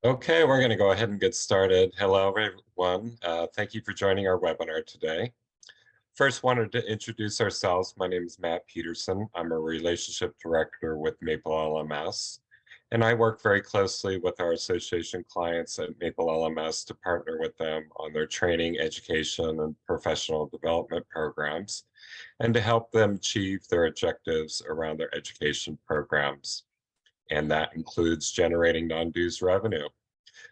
Okay, we're going to go ahead and get started. Hello, everyone. Thank you for joining our webinar today. First, wanted to introduce ourselves. My name is Matt Peterson. I'm a relationship director with MapleLMS, and I work very closely with our association clients at MapleLMS to partner with them on their training, education, and professional development programs, and to help them achieve their objectives around their education programs. And that includes generating non-dues revenue.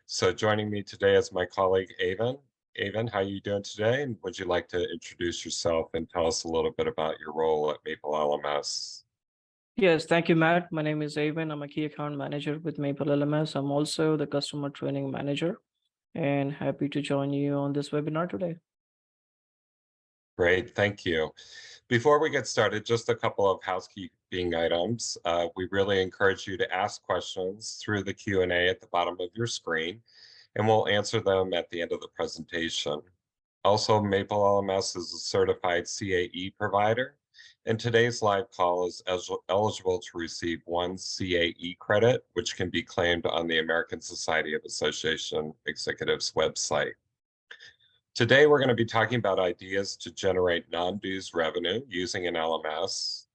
So joining me today is my colleague, Avon. Avon, how are you doing today? And would you like to introduce yourself and tell us a little bit about your role at MapleLMS? Yes, thank you, Matt. My name is Avin. I'm a key account manager with MapleLMS. I'm also the customer training manager and happy to join you on this webinar today. Great, thank you. Before we get started, just a couple of housekeeping items. We really encourage you to ask questions through the Q&A at the bottom of your screen, and we'll answer them at the end of the presentation. Also, MapleLMS is a certified CAE provider, and today's live call is eligible to receive 1 CAE credit, which can be claimed on the American Society of Association Executives website. Today, we're going to be talking about ideas to generate non-dues revenue using an LMS.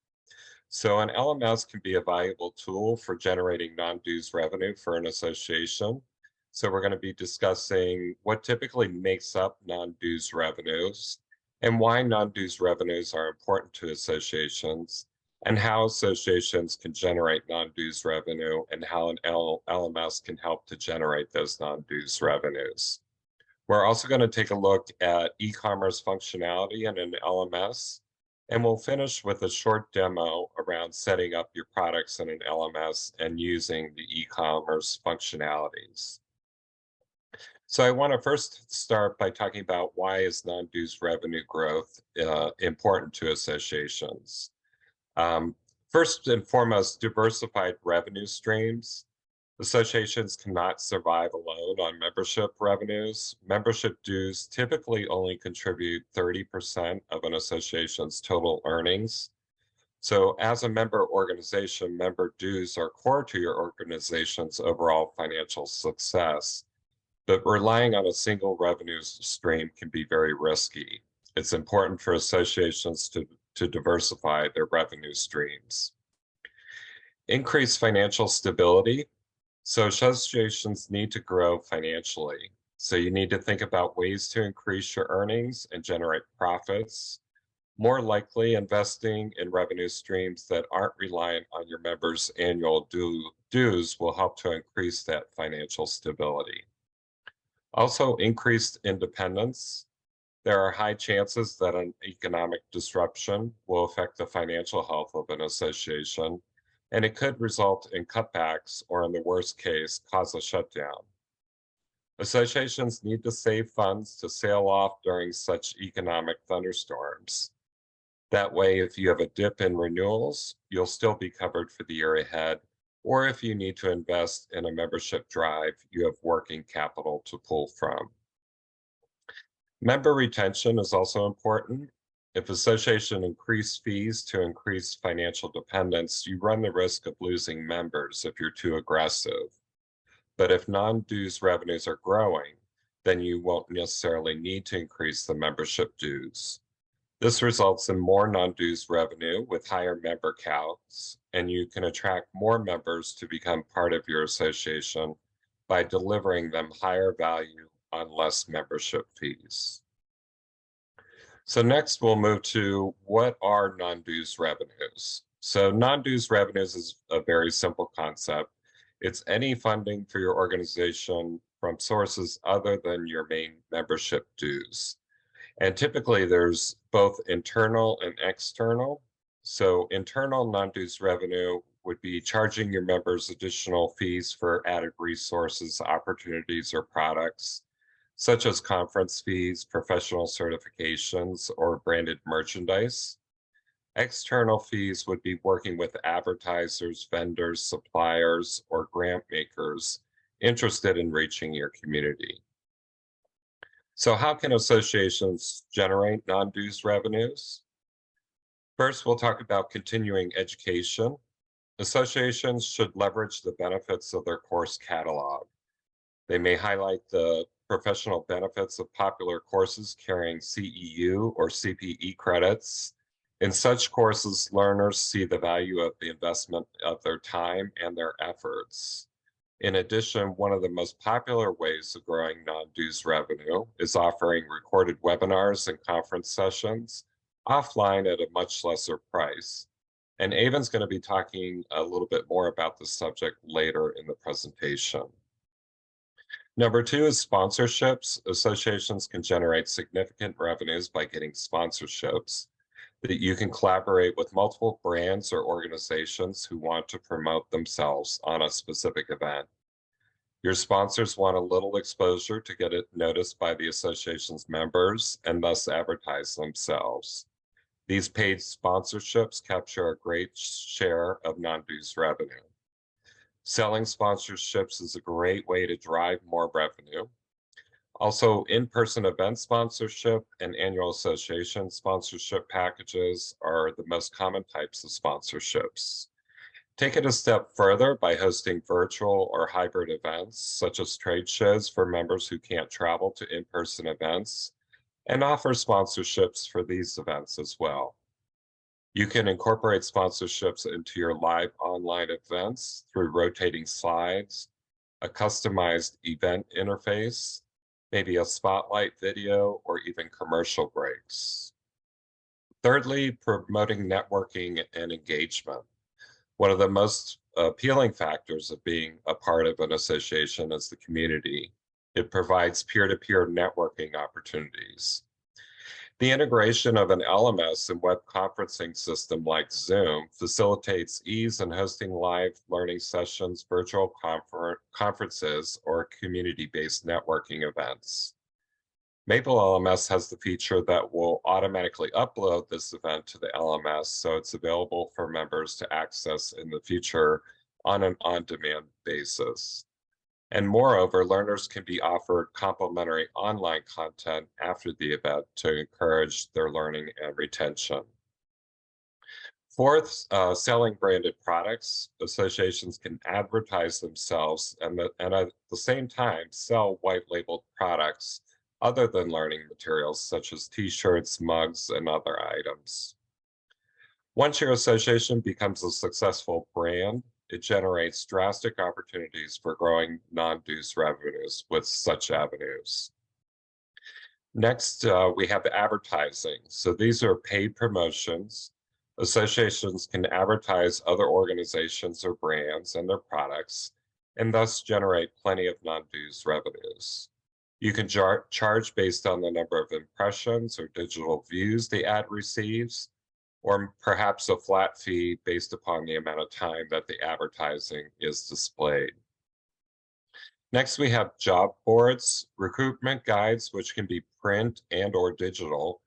So an LMS can be a valuable tool for generating non-dues revenue for an association. So we're going to be discussing what typically makes up non-dues revenues and why non-dues revenues are important to associations and how associations can generate non-dues revenue and how an LMS can help to generate those non-dues revenues. We're also going to take a look at e-commerce functionality in an LMS, and we'll finish with a short demo around setting up your products in an LMS and using the e-commerce functionalities. So I want to first start by talking about why is non-dues revenue growth important to associations. First and foremost, diversified revenue streams. Associations cannot survive alone on membership revenues. Membership dues typically only contribute 30% of an association's total earnings. So as a member organization, member dues are core to your organization's overall financial success, but relying on a single revenue stream can be very risky. It's important for associations to diversify their revenue streams. Increase financial stability. So associations need to grow financially. So you need to think about ways to increase your earnings and generate profits. More likely, investing in revenue streams that aren't reliant on your members' annual dues will help to increase that financial stability. Also, increased independence. There are high chances that an economic disruption will affect the financial health of an association, and it could result in cutbacks or, in the worst case, cause a shutdown. Associations need to save funds to sail off during such economic thunderstorms. That way, if you have a dip in renewals, you'll still be covered for the year ahead, or if you need to invest in a membership drive, you have working capital to pull from. Member retention is also important. If association increase fees to increase financial dependence, you run the risk of losing members if you're too aggressive. But if non-dues revenues are growing, then you won't necessarily need to increase the membership dues. This results in more non-dues revenue with higher member counts, and you can attract more members to become part of your association by delivering them higher value on less membership fees. So next we'll move to what are non-dues revenues. So non-dues revenues is a very simple concept. It's any funding for your organization from sources other than your main membership dues. And typically there's both internal and external. So internal non-dues revenue would be charging your members additional fees for added resources, opportunities, or products, such as conference fees, professional certifications, or branded merchandise. External fees would be working with advertisers, vendors, suppliers, or grant makers interested in reaching your community. So how can associations generate non-dues revenues? First, we'll talk about continuing education. Associations should leverage the benefits of their course catalog. They may highlight the professional benefits of popular courses carrying CEU or CPE credits. In such courses, learners see the value of the investment of their time and their efforts. In addition, one of the most popular ways of growing non-dues revenue is offering recorded webinars and conference sessions offline at a much lesser price. And Avon's going to be talking a little bit more about this subject later in the presentation. Number two is sponsorships. Associations can generate significant revenues by getting sponsorships that you can collaborate with multiple brands or organizations who want to promote themselves on a specific event. Your sponsors want a little exposure to get it noticed by the association's members and thus advertise themselves. These paid sponsorships capture a great share of non-dues revenue. Selling sponsorships is a great way to drive more revenue. Also, in-person event sponsorship and annual association sponsorship packages are the most common types of sponsorships. Take it a step further by hosting virtual or hybrid events, such as trade shows for members who can't travel to in-person events, and offer sponsorships for these events as well. You can incorporate sponsorships into your live online events through rotating slides, a customized event interface, maybe a spotlight video, or even commercial breaks. Thirdly, promoting networking and engagement. One of the most appealing factors of being a part of an association is the community. It provides peer-to-peer networking opportunities. The integration of an LMS and web conferencing system like Zoom facilitates ease in hosting live learning sessions, virtual conferences, or community-based networking events. MapleLMS has the feature that will automatically upload this event to the LMS, so it's available for members to access in the future on an on-demand basis. And moreover, learners can be offered complimentary online content after the event to encourage their learning and retention. Fourth, selling branded products. Associations can advertise themselves and at the same time sell white labeled products other than learning materials such as t-shirts, mugs, and other items. Once your association becomes a successful brand, it generates drastic opportunities for growing non-dues revenues with such avenues. Next, we have advertising. So these are paid promotions. Associations can advertise other organizations or brands and their products, and thus generate plenty of non-dues revenues. You can charge based on the number of impressions or digital views the ad receives, or perhaps a flat fee based upon the amount of time that the advertising is displayed. Next, we have job boards, recruitment guides, which can be print and or digital.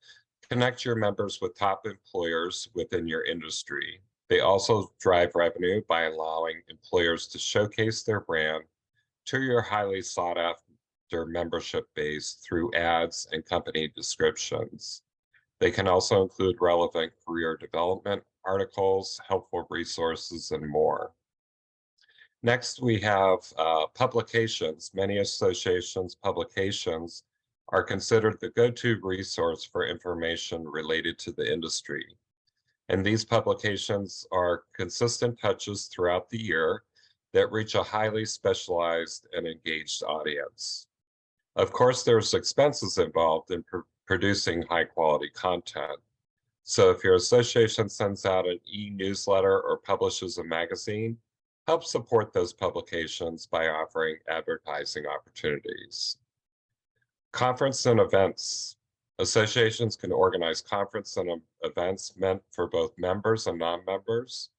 Connect your members with top employers within your industry. They also drive revenue by allowing employers to showcase their brand to your highly sought after membership base through ads and company descriptions. They can also include relevant career development articles, helpful resources, and more. Next, we have publications. Many associations' publications are considered the go-to resource for information related to the industry. And these publications are consistent touches throughout the year that reach a highly specialized and engaged audience. Of course, there's expenses involved in producing high quality content. So if your association sends out an e-newsletter or publishes a magazine, help support those publications by offering advertising opportunities. Conference and events. Associations can organize conference and events meant for both members and non-members.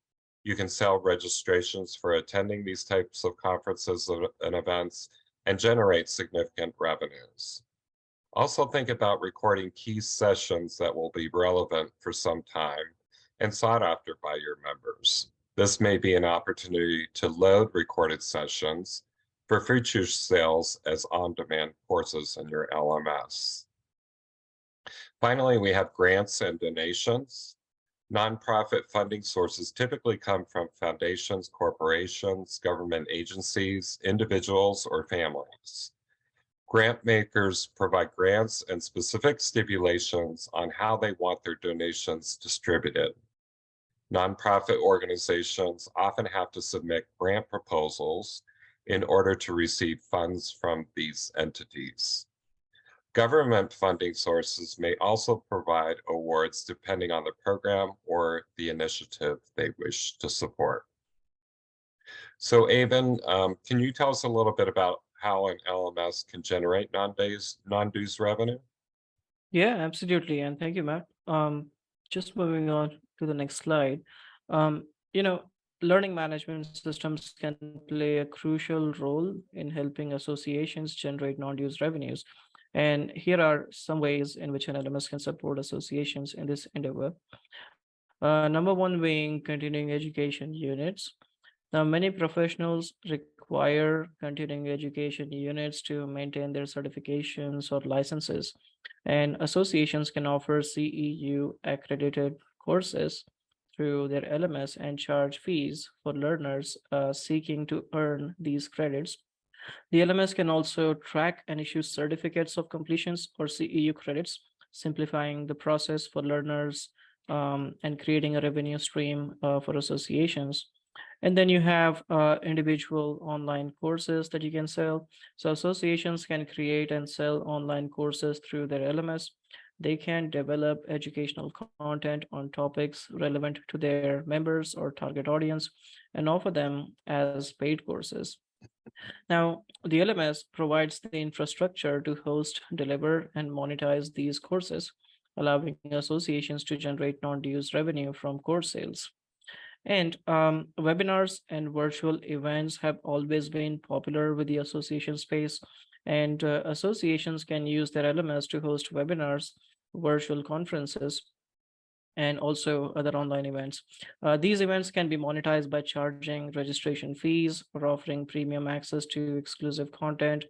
You can sell registrations for attending these types of conferences and events and generate significant revenues. Also think about recording key sessions that will be relevant for some time and sought after by your members. This may be an opportunity to load recorded sessions for future sales as on-demand courses in your LMS. Finally, we have grants and donations. Nonprofit funding sources typically come from foundations, corporations, government agencies, individuals, or families. Grant makers provide grants and specific stipulations on how they want their donations distributed. Nonprofit organizations often have to submit grant proposals in order to receive funds from these entities. Government funding sources may also provide awards depending on the program or the initiative they wish to support. So, Avon, can you tell us a little bit about how an LMS can generate non-dues revenue? Yeah, absolutely. And thank you, Matt. Just moving on to the next slide. Um, you know, learning management systems can play a crucial role in helping associations generate non-dues revenues. And here are some ways in which an LMS can support associations in this endeavor. Number one being continuing education units. Now, many professionals require continuing education units to maintain their certifications or licenses, and associations can offer CEU accredited courses through their LMS and charge fees for learners seeking to earn these credits. The LMS can also track and issue certificates of completions or CEU credits, simplifying the process for learners and creating a revenue stream for associations. And then you have individual online courses that you can sell. So associations can create and sell online courses through their LMS. They can develop educational content on topics relevant to their members or target audience and offer them as paid courses. Now, the LMS provides the infrastructure to host, deliver, and monetize these courses, allowing associations to generate non-dues revenue from course sales. And webinars and virtual events have always been popular with the association space, and associations can use their LMS to host webinars, virtual conferences, and also other online events. These events can be monetized by charging registration fees or offering premium access to exclusive content.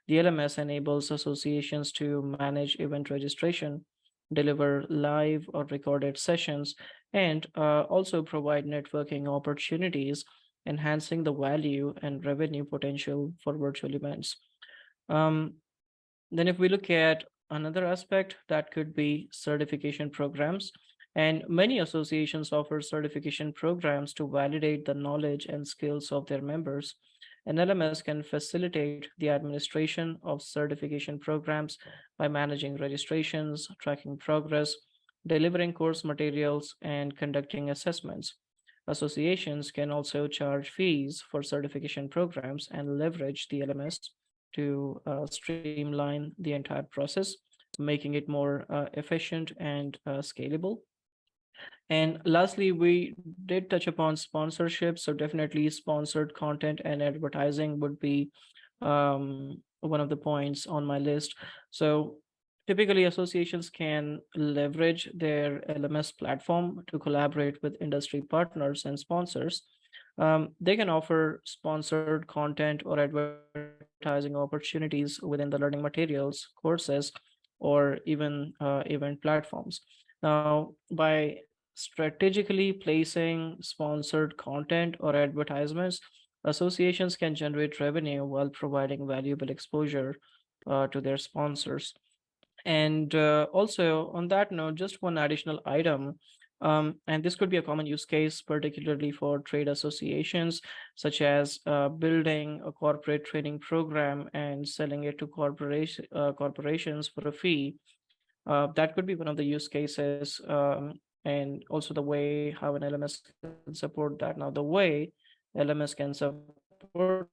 The LMS enables associations to manage event registration, deliver live or recorded sessions, and also provide networking opportunities, enhancing the value and revenue potential for virtual events. Um, then, if we look at another aspect, that could be certification programs. And many associations offer certification programs to validate the knowledge and skills of their members. An LMS can facilitate the administration of certification programs by managing registrations, tracking progress, delivering course materials, and conducting assessments. Associations can also charge fees for certification programs and leverage the LMS to streamline the entire process, making it more efficient and scalable. And lastly, we did touch upon sponsorship. So definitely sponsored content and advertising would be one of the points on my list. So typically associations can leverage their LMS platform to collaborate with industry partners and sponsors. They can offer sponsored content or advertising opportunities within the learning materials, courses, or even event platforms. Now, by strategically placing sponsored content or advertisements, associations can generate revenue while providing valuable exposure to their sponsors. And also, on that note, just one additional item, and this could be a common use case, particularly for trade associations, such as building a corporate training program and selling it to corporations for a fee. That could be one of the use cases, and also the way how an LMS can support that. Now, the way LMS can support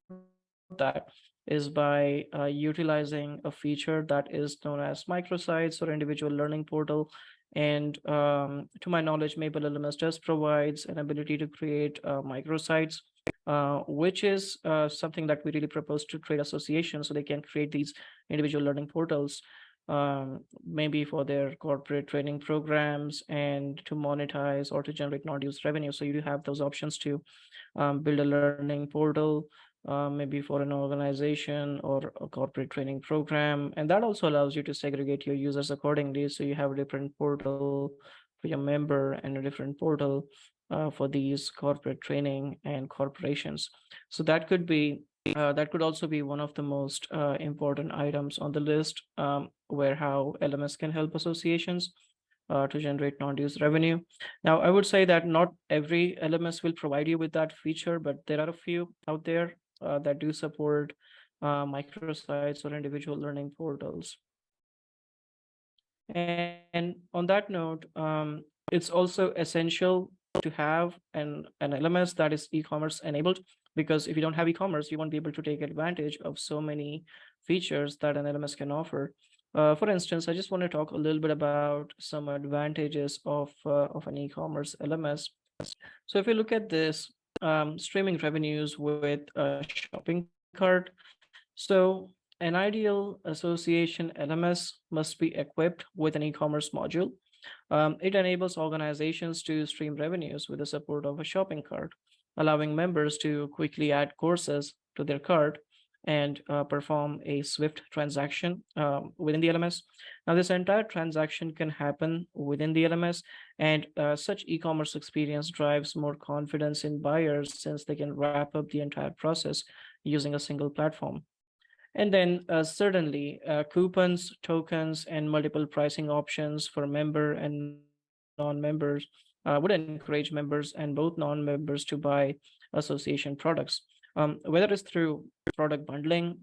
that is by utilizing a feature that is known as microsites or individual learning portal. And to my knowledge, MapleLMS does provides an ability to create microsites, which is something that we really propose to trade associations so they can create these individual learning portals, maybe for their corporate training programs and to monetize or to generate non-dues revenue. So you do have those options to build a learning portal, maybe for an organization or a corporate training program. And that also allows you to segregate your users accordingly. So you have a different portal for your member and a different portal for these corporate training and corporations. So that could also be one of the most important items on the list, where how LMS can help associations to generate non-dues revenue. Now, I would say that not every LMS will provide you with that feature, but there are a few out there that do support microsites or individual learning portals. And on that note, it's also essential to have an LMS that is e-commerce enabled, because if you don't have e-commerce, you won't be able to take advantage of so many features that an LMS can offer. For instance, I just want to talk a little bit about some advantages of an e-commerce LMS. So if you look at this, streaming revenues with a shopping cart, so an ideal association LMS must be equipped with an e-commerce module. It enables organizations to stream revenues with the support of a shopping cart, allowing members to quickly add courses to their cart and perform a swift transaction within the LMS. Now, this entire transaction can happen within the LMS, and such e-commerce experience drives more confidence in buyers since they can wrap up the entire process using a single platform. And then certainly coupons, tokens, and multiple pricing options for member and non-members would encourage members and both non-members to buy association products, whether it's through product bundling,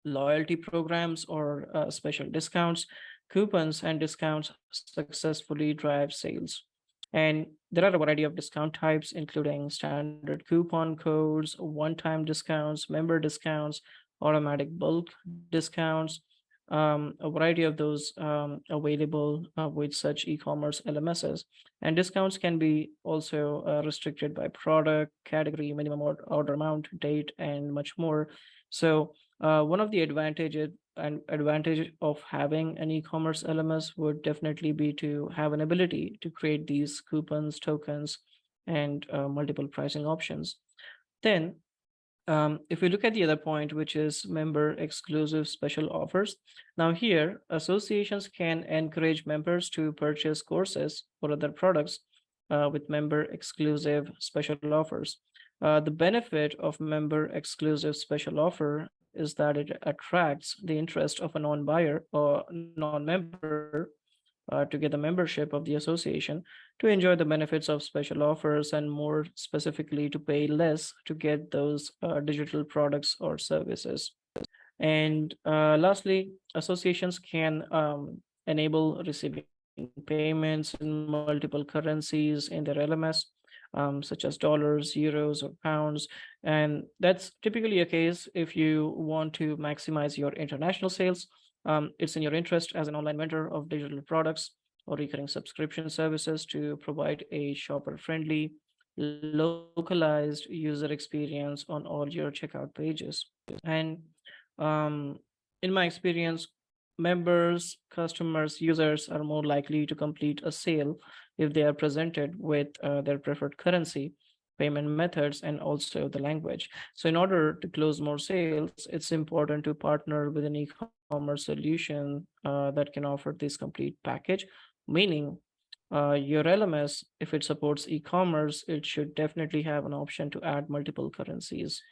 loyalty programs, or special discounts. Coupons and discounts successfully drive sales. And there are a variety of discount types, including standard coupon codes, one-time discounts, member discounts, automatic bulk discounts, a variety of those available with such e-commerce LMSs. And discounts can be also restricted by product, category, minimum order amount, date, and much more. So one of the advantage of having an e-commerce LMS would definitely be to have an ability to create these coupons, tokens, and multiple pricing options. Then if we look at the other point, which is member exclusive special offers, now here associations can encourage members to purchase courses or other products with member exclusive special offers. The benefit of member exclusive special offer is that it attracts the interest of a non-buyer or non-member to get the membership of the association, to enjoy the benefits of special offers, and more specifically, to pay less to get those digital products or services. And lastly, associations can enable receiving payments in multiple currencies in their LMS, such as dollars, euros, or pounds. And that's typically a case if you want to maximize your international sales. It's in your interest as an online vendor of digital products or recurring subscription services to provide a shopper-friendly, localized user experience on all your checkout pages. And um, in my experience, members, customers, users are more likely to complete a sale if they are presented with their preferred currency, payment methods, and also the language. So in order to close more sales, it's important to partner with an e-commerce solution that can offer this complete package, meaning your LMS, if it supports e-commerce, it should definitely have an option to add multiple currencies.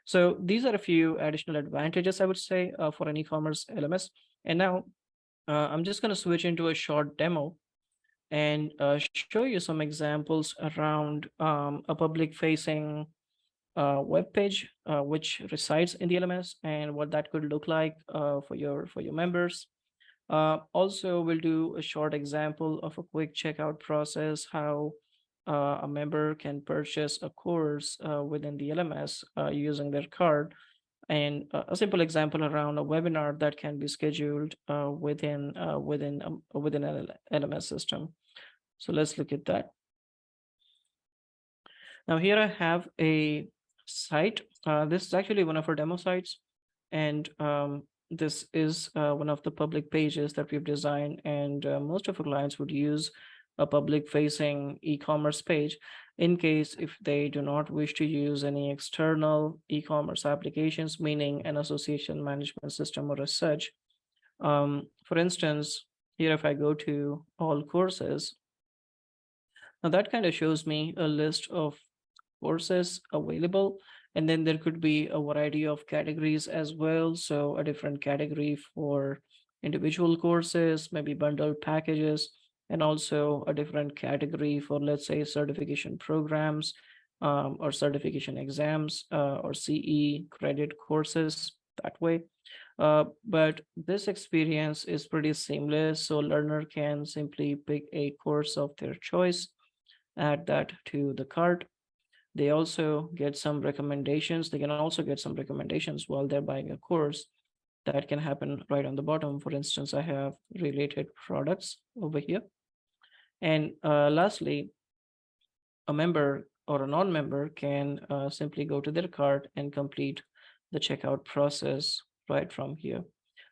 So these are a few additional advantages, I would say, for an e-commerce LMS. And now I'm just going to switch into a short demo and show you some examples around a public facing web page which resides in the LMS, and what that could look like for your members. Also, we'll do a short example of a quick checkout process, how a member can purchase a course within the LMS using their card, and a simple example around a webinar that can be scheduled within an LMS system. So let's look at that. Now here I have a site. This is actually one of our demo sites, and this is one of the public pages that we've designed, and most of our clients would use a public facing e-commerce page in case if they do not wish to use any external e-commerce applications, meaning an association management system or as such. For instance, here if I go to all courses, Now that kind of shows me a list of courses available, and then there could be a variety of categories as well. So a different category for individual courses, maybe bundled packages, and also a different category for, let's say, certification programs, or certification exams, or CE credit courses that way. But this experience is pretty seamless, so learner can simply pick a course of their choice, add that to the cart. They also get some recommendations. They can also get some recommendations while they're buying a course. That can happen right on the bottom. For instance, I have related products over here. And lastly, a member or a non-member can simply go to their cart and complete the checkout process right from here.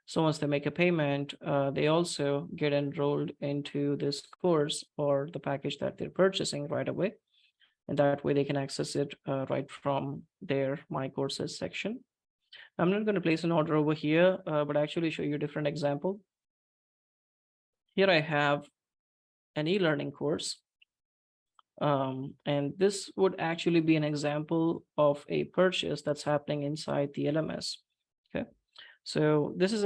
So once they make a payment, they also get enrolled into this course or the package that they're purchasing right away. And that way they can access it right from their My Courses section. I'm not going to place an order over here, but actually show you a different example. Here I have an e-learning course. And this would actually be an example of a purchase that's happening inside the LMS. Okay, so this is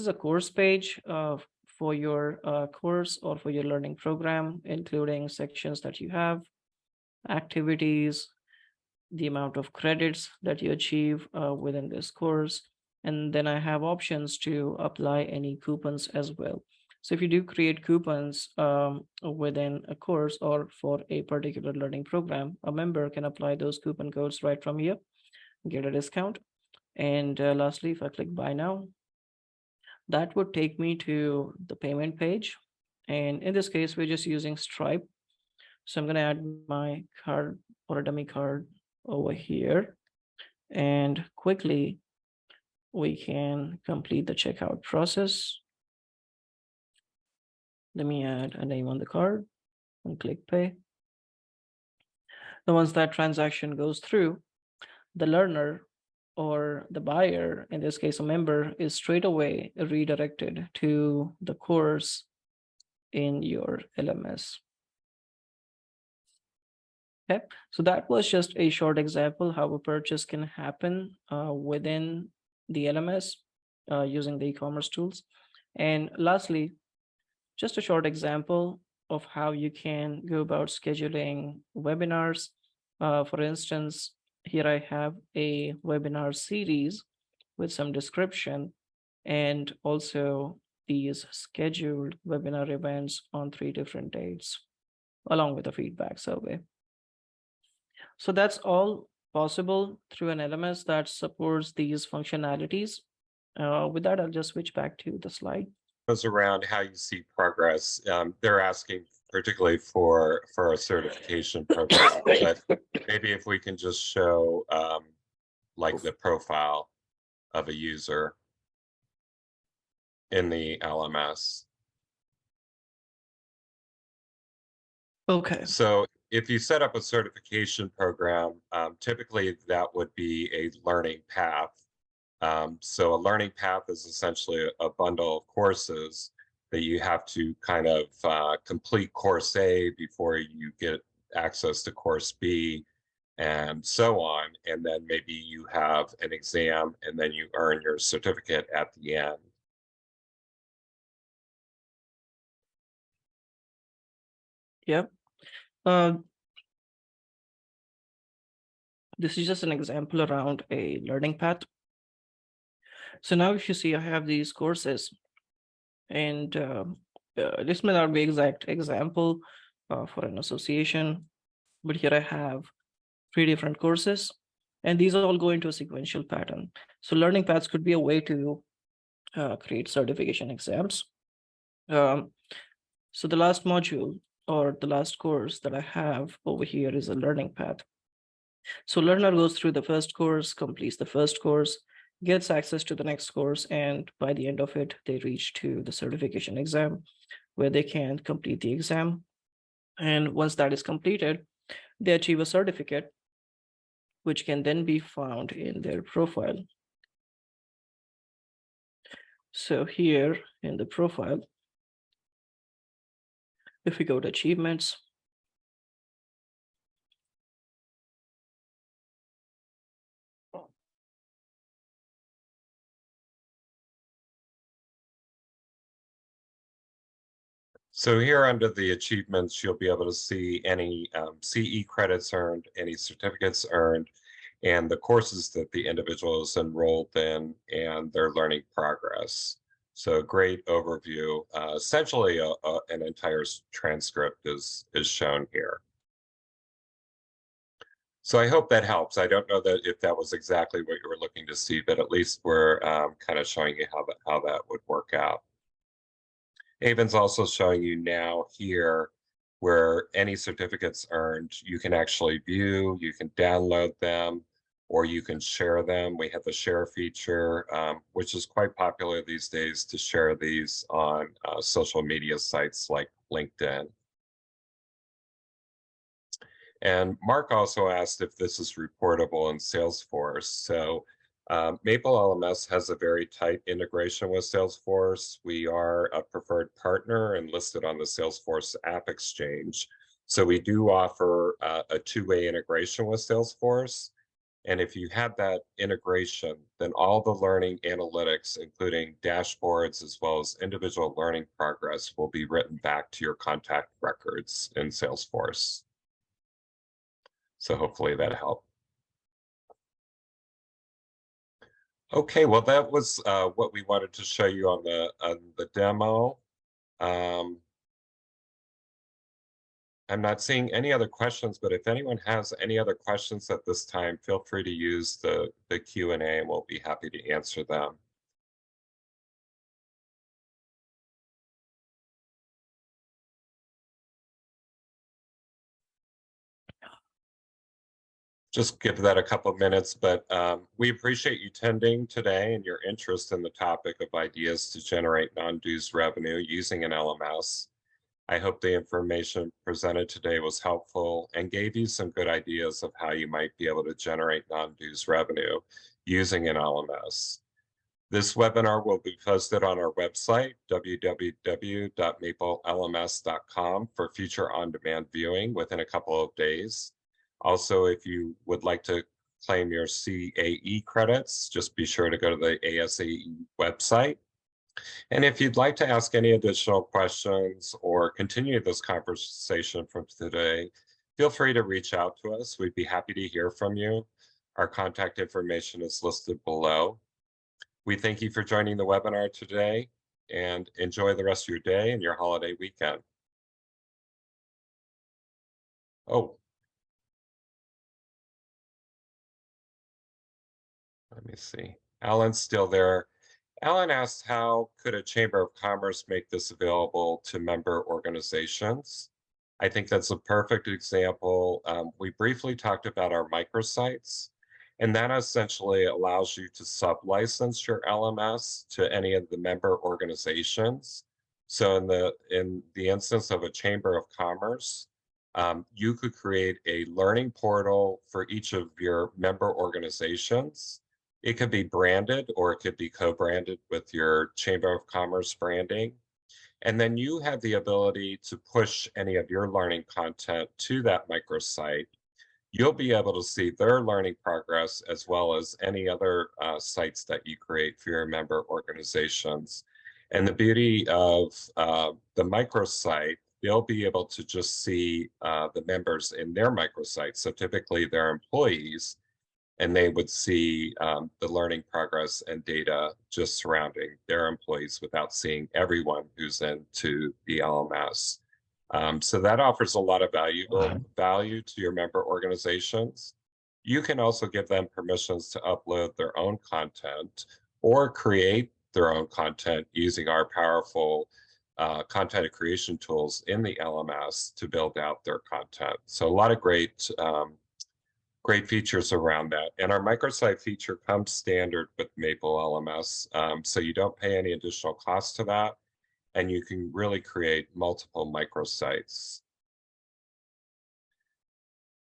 a course page for your course or for your learning program, including sections that you have, activities, the amount of credits that you achieve within this course. And then I have options to apply any coupons as well. So if you do create coupons within a course or for a particular learning program, a member can apply those coupon codes right from here, get a discount. And lastly, if I click buy now, that would take me to the payment page. And in this case, we're just using Stripe. So I'm going to add my card or a dummy card over here. And quickly, we can complete the checkout process. Let me add a name on the card and click pay. Now, once that transaction goes through, the learner or the buyer, in this case, a member, is straight away redirected to the course in your LMS. Okay, so that was just a short example how a purchase can happen within the LMS using the e-commerce tools. And lastly, just a short example of how you can go about scheduling webinars. For instance, here I have a webinar series with some description and also these scheduled webinar events on 3 different dates, along with a feedback survey. So that's all possible through an LMS that supports these functionalities. With that, I'll just switch back to the slide. Goes around how you see progress. They're asking particularly for a certification program, but maybe if we can just show like the profile of a user in the LMS. Okay. So if you set up a certification program, typically that would be a learning path. So a learning path is essentially a bundle of courses that you have to kind of complete course A before you get access to course B and so on. And then maybe you have an exam and then you earn your certificate at the end. Yep. This is just an example around a learning path. So now if you see, I have these courses, and this may not be exact example for an association, but here I have 3 different courses, and these all go into a sequential pattern. So learning paths could be a way to create certification exams. So the last module or the last course that I have over here is a learning path. So learner goes through the first course, completes the first course, gets access to the next course, and by the end of it, they reach to the certification exam where they can complete the exam. And once that is completed, they achieve a certificate, which can then be found in their profile. So here in the profile, if we go to achievements, So here under the achievements, you'll be able to see any CE credits earned, any certificates earned, and the courses that the individual is enrolled in and their learning progress. So great overview. Essentially, an entire transcript is shown here. So I hope that helps. I don't know that if that was exactly what you were looking to see, but at least we're kind of showing you how that would work out. Avon's also showing you now here where any certificates earned, you can actually view, you can download them, or you can share them. We have the share feature, which is quite popular these days to share these on social media sites like LinkedIn. And Mark also asked if this is reportable in Salesforce. So MapleLMS has a very tight integration with Salesforce. We are a preferred partner and listed on the Salesforce App Exchange. So we do offer a two-way integration with Salesforce. And if you have that integration, then all the learning analytics, including dashboards as well as individual learning progress, will be written back to your contact records in Salesforce. So hopefully that helped. Okay, well, that was what we wanted to show you on the demo. I'm not seeing any other questions, but if anyone has any other questions at this time, feel free to use the Q&A and we'll be happy to answer them. Just give that a couple of minutes, but we appreciate you attending today and your interest in the topic of ideas to generate non-dues revenue using an LMS. I hope the information presented today was helpful and gave you some good ideas of how you might be able to generate non-dues revenue using an LMS. This webinar will be posted on our website, www.MapleLMS.com, for future on-demand viewing within a couple of days. Also, if you would like to claim your CAE credits, just be sure to go to the ASAE website. And if you'd like to ask any additional questions or continue this conversation from today, feel free to reach out to us. We'd be happy to hear from you. Our contact information is listed below. We thank you for joining the webinar today and enjoy the rest of your day and your holiday weekend. Oh, let me see. Alan's still there. Alan asked, how could a Chamber of Commerce make this available to member organizations? I think that's a perfect example. We briefly talked about our microsites, and that essentially allows you to sub-license your LMS to any of the member organizations. So in the instance of a Chamber of Commerce, you could create a learning portal for each of your member organizations. It could be branded or it could be co-branded with your Chamber of Commerce branding. And then you have the ability to push any of your learning content to that microsite. You'll be able to see their learning progress as well as any other sites that you create for your member organizations. And the beauty of the microsite, they'll be able to just see the members in their microsite. So typically their employees, and they would see the learning progress and data just surrounding their employees without seeing everyone who's into the LMS. So that offers a lot of value to your member organizations. You can also give them permissions to upload their own content or create their own content using our powerful content creation tools in the LMS to build out their content. So a lot of great features around that. And our microsite feature comes standard with MapleLMS, so you don't pay any additional cost to that, and you can really create multiple microsites.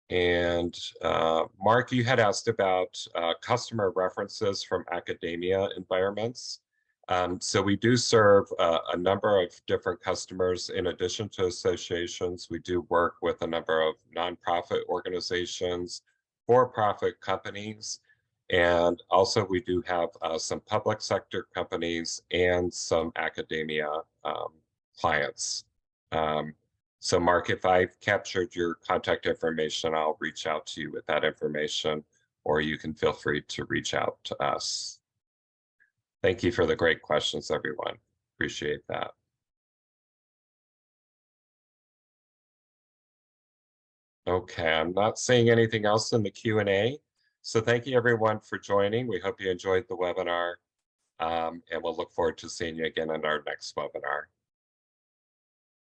And Mark, you had asked about customer references from academia environments. So we do serve a number of different customers in addition to associations. We do work with a number of nonprofit organizations, for-profit companies, and also we do have some public sector companies and some academia clients. So Mark, if I've captured your contact information, I'll reach out to you with that information, or you can feel free to reach out to us. Thank you for the great questions, everyone. Appreciate that. Okay, I'm not seeing anything else in the Q&A. So thank you everyone for joining. We hope you enjoyed the webinar, and we'll look forward to seeing you again in our next webinar.